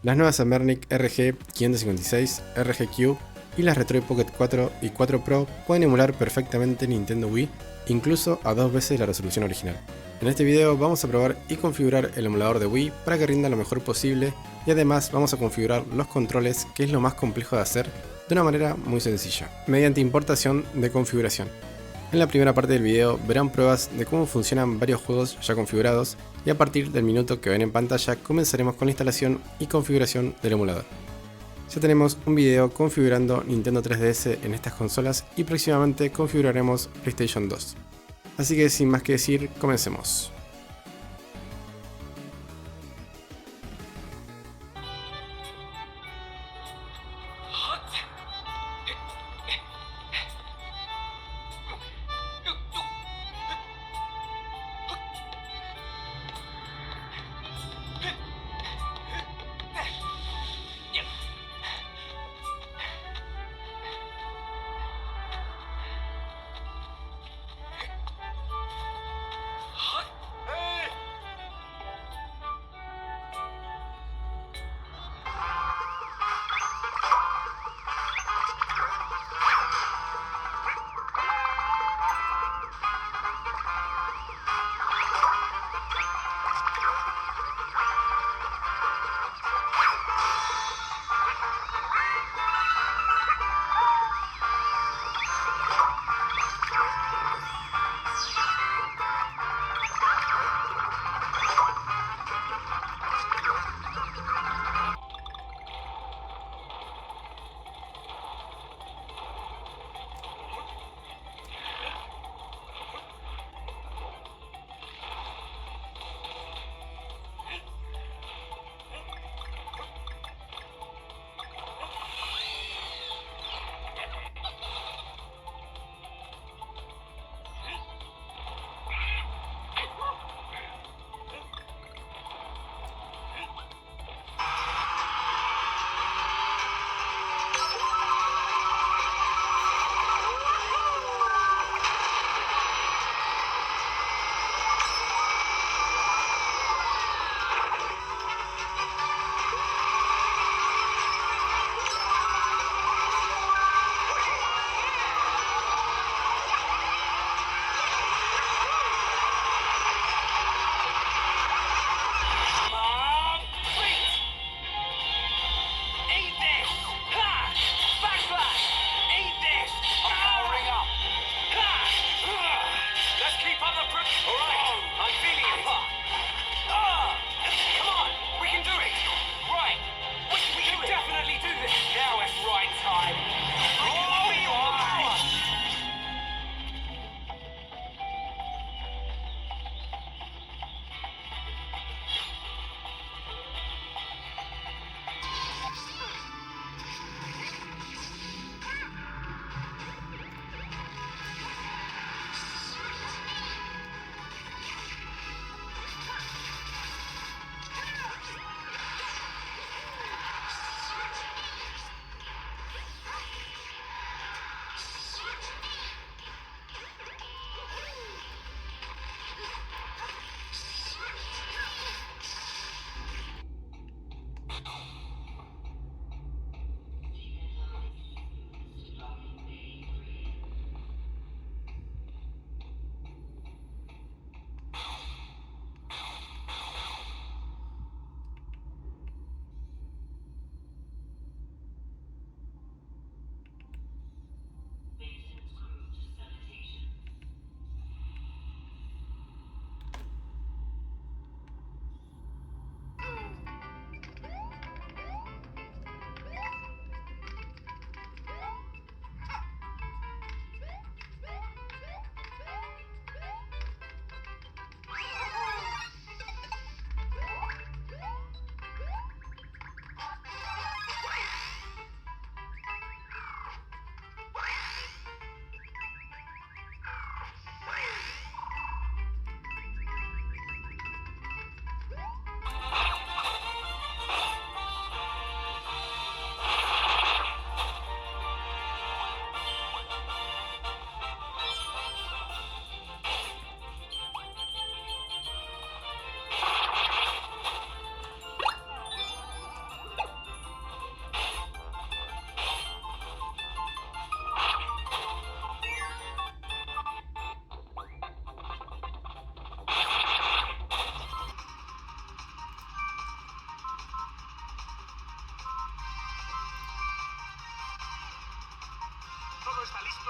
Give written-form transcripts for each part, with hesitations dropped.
Las nuevas Anbernic RG556, RG Cube y las Retroid Pocket 4 y 4 Pro pueden emular perfectamente Nintendo Wii, incluso a 2 veces la resolución original. En este video vamos a probar y configurar el emulador de Wii para que rinda lo mejor posible, y además vamos a configurar los controles, que es lo más complejo de hacer, de una manera muy sencilla, mediante importación de configuración. En la primera parte del video verán pruebas de cómo funcionan varios juegos ya configurados, y a partir del minuto que ven en pantalla comenzaremos con la instalación y configuración del emulador. Ya tenemos un video configurando Nintendo 3DS en estas consolas y próximamente configuraremos PlayStation 2. Así que sin más que decir, comencemos.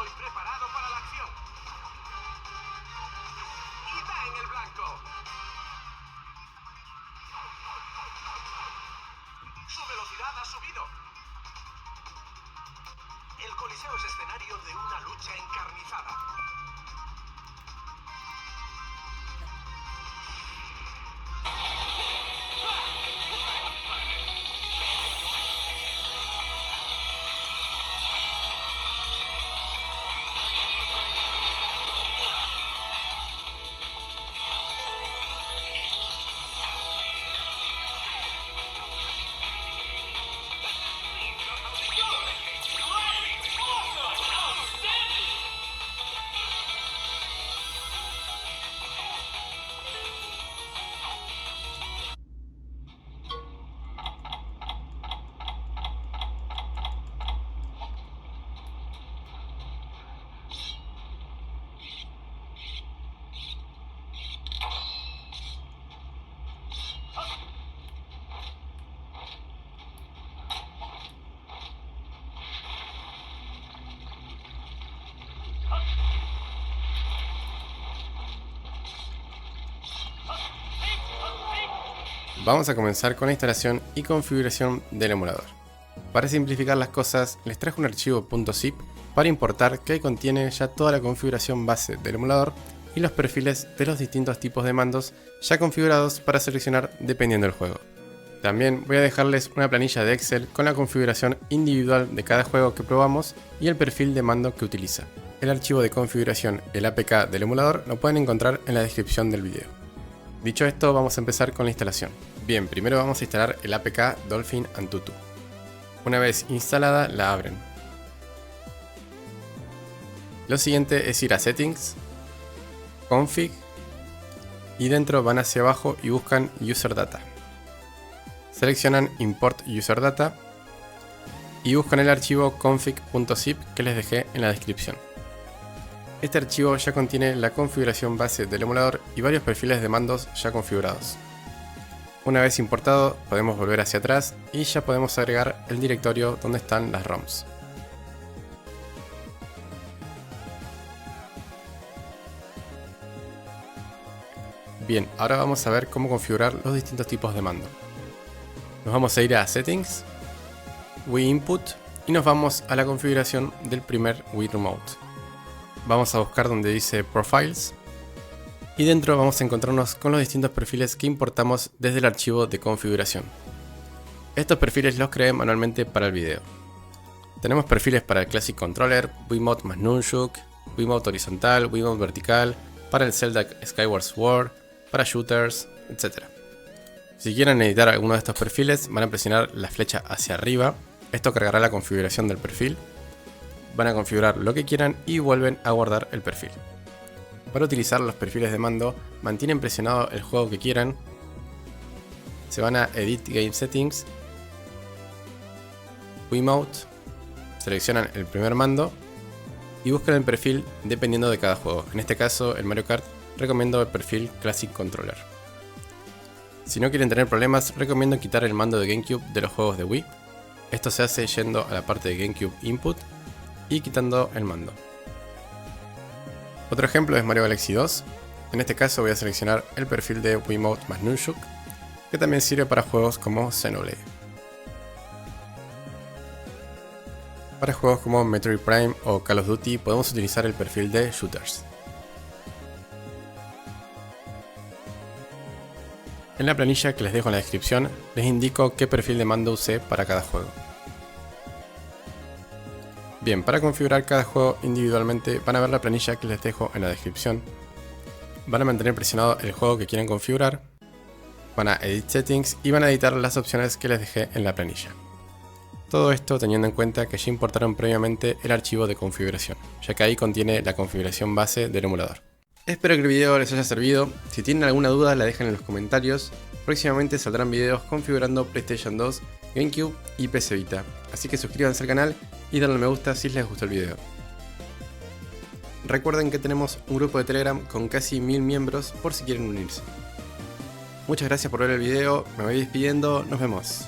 Preparado y preparado para la acción. Y da en el blanco. Su velocidad ha subido. El Coliseo es escenario de una lucha encarnizada. Vamos a comenzar con la instalación y configuración del emulador. Para simplificar las cosas, les traje un archivo .zip para importar que contiene ya toda la configuración base del emulador y los perfiles de los distintos tipos de mandos ya configurados para seleccionar dependiendo del juego. También voy a dejarles una planilla de Excel con la configuración individual de cada juego que probamos y el perfil de mando que utiliza. El archivo de configuración, el APK del emulador, lo pueden encontrar en la descripción del video. Dicho esto, vamos a empezar con la instalación. Bien, primero vamos a instalar el APK Dolphin Antutu. Una vez instalada, la abren. Lo siguiente es ir a Settings, Config, y dentro van hacia abajo y buscan User Data. Seleccionan Import User Data y buscan el archivo config.zip que les dejé en la descripción. Este archivo ya contiene la configuración base del emulador y varios perfiles de mandos ya configurados. Una vez importado, podemos volver hacia atrás y ya podemos agregar el directorio donde están las ROMs. Bien, ahora vamos a ver cómo configurar los distintos tipos de mando. Nos vamos a ir a Settings, Wii Input y nos vamos a la configuración del primer Wii Remote. Vamos a buscar donde dice Profiles y dentro vamos a encontrarnos con los distintos perfiles que importamos desde el archivo de configuración. Estos perfiles los creé manualmente para el video. Tenemos perfiles para el Classic Controller, Wiimote más Nunchuk, Wiimote horizontal, Wiimote vertical, para el Zelda Skyward Sword, para shooters, etc. Si quieren editar alguno de estos perfiles, van a presionar la flecha hacia arriba. Esto cargará la configuración del perfil. Van a configurar lo que quieran y vuelven a guardar el perfil. Para utilizar los perfiles de mando, mantienen presionado el juego que quieran. Se van a Edit Game Settings, Wiimote, seleccionan el primer mando y buscan el perfil dependiendo de cada juego. En este caso, el Mario Kart, recomiendo el perfil Classic Controller. Si no quieren tener problemas, recomiendo quitar el mando de GameCube de los juegos de Wii. Esto se hace yendo a la parte de GameCube Input y quitando el mando. Otro ejemplo es Mario Galaxy 2. En este caso voy a seleccionar el perfil de Wiimote más Nunchuk, que también sirve para juegos como Xenoblade. Para juegos como Metroid Prime o Call of Duty podemos utilizar el perfil de Shooters. En la planilla que les dejo en la descripción les indico qué perfil de mando usé para cada juego. Bien, para configurar cada juego individualmente van a ver la planilla que les dejo en la descripción. Van a mantener presionado el juego que quieren configurar, van a Edit Settings y van a editar las opciones que les dejé en la planilla. Todo esto teniendo en cuenta que ya importaron previamente el archivo de configuración, ya que ahí contiene la configuración base del emulador. Espero que el video les haya servido. Si tienen alguna duda la dejen en los comentarios. Próximamente saldrán videos configurando PlayStation 2, GameCube y PC Vita. Así que suscríbanse al canal y denle me gusta si les gustó el video. Recuerden que tenemos un grupo de Telegram con casi 1000 miembros por si quieren unirse. Muchas gracias por ver el video, me voy despidiendo, nos vemos.